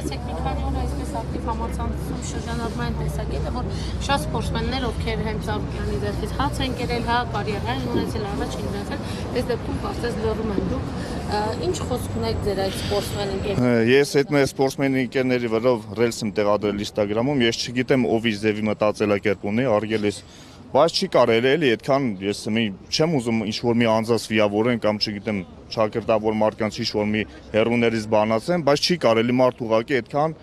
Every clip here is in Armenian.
տեսեք մի քանի օր այսպես ակտիվ համացանցում շրջանառվում են տեսակետը, որ շատ սպորտսմեններ, ովքեր հենց Սարգսյանի ձեռքից հաց են կերել, հա, կարիերա են ունեցել, առաջին դեպքում, այս դեպքում կարծես լռում են դուք, ինչ խոսք ունեք ձեր այդ սպորտսմեն ընկերներին։ Ես այդ մեր սպորտսմեն ընկերների վրով ռելս եմ տեղադրել Instagram-ում, ես չգիտեմ ով իր ձևի մտածելակերպ ունի, արգել ես, բայց չի կարելի էլի այդքան ես չեմ ուզում ինչ-որ մի անձանց վիավորեն կամ չգիտեմ ճակերտավոր մարդկանց ինչ-որ մի հերուներից բանացեն, բայց չի կարելի մարդ ուղղակի այդքան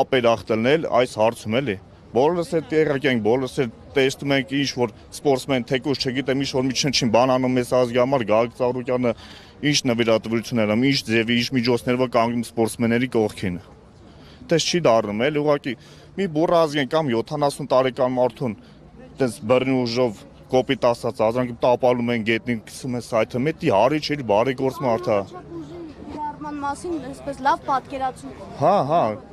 ապերախտ լնել այս հարցում էլի։ Բոլորս էլ տեղյակ ենք, բոլորս էլ տեսնում ենք ինչ-որ սպորտսմեն թեկուզ չգիտեմ ինչ-որ մի չնչին բան անում մեզ ազգի համար, Գագիկ Ծառուկյանը ինչ նվիրատվություններ անում, ինչ ձևի, ինչ միջոցներով կանգնում սպորտսմենների կողքին։ Դες չի դառնում էլի, ուղղակի մի բուռ ազգ կամ 70 տարեկան մարդուն դες բռնի ուժով կոպիտ ասած ազրանք տապալում են գետնին գցում են սայթը մեդի հարի չէ բարեգործ մարդ է մասին այսպես լավ պատկերացում։ Հա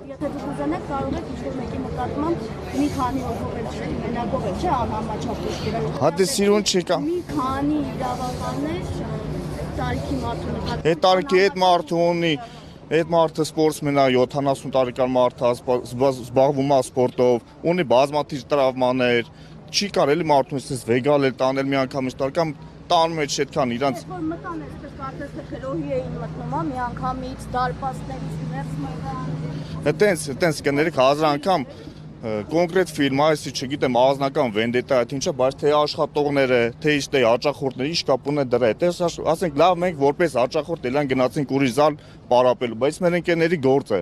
Եթե դուք ուզենեք կարող եք ինչ-որ մեկի նկատմամբ մի քանի օգով էլ չէ, մենակով էլ չէ, անհամաչափ դեպքերով։ Հա դե սիրուն չի կա։ Մի քանի իրավաբաններ տարիքի մարդու նկատմամբ։ Այդ տարիքի այդ մարդը ունի, այդ մարդը սպորտսմեն է, 70 տարեկան մարդ է, զբաղվում է սպորտով, ունի բազմաթիվ տրավմաներ, չի կարելի մարդուն այսպես վեգալ էլ տանել մի անգամից տարկամ տանում է այդքան իրանց Որ մտան այսպես կարծես թե գրոհի էին մտնում, մի անգամից դարպասներից ներս մտան։ Այտենց կներեք հազար անգամ կոնկրետ ֆիլմ, այսի չգիտեմ ազնական վենդետա այդ ինչա, բայց թե աշխատողները, թե իստե հաճախորդները ինչ կապ ունեն դրա հետ։ Ասենք լավ մենք որպես հաճախորդ էլան գնացինք ուրիշ զալ պարապելու, բայց մեր ընկերների գործ է։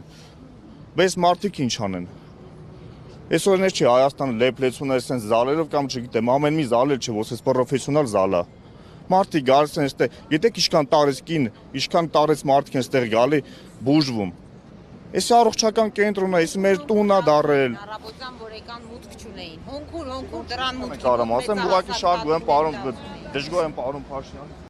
Բայց մարդիկ ինչ անեն։ Այսօրներ չի Հայաստանը լեփլեցուներ sense զալերով կամ չգիտեմ ամեն մի զալել չէ, որ sense պրոֆեսիոնալ զալ է։ Մարդիկ գալիս են այստեղ, գիտեք ինչքան տարեց կին, ինչքան տարեց մարդիկ են այստեղ գալի բուժվում։ Այս առողջական կենտրոնը, այս մեր տունն է դարել։ Առավոտյան որ եկան մուտք չունեին։ Հոնքուր դրան մուտք։ Կարամ ասեմ, ուղղակի շարժում եմ, պարոն, դժգոհ եմ, պարոն Փաշինյան։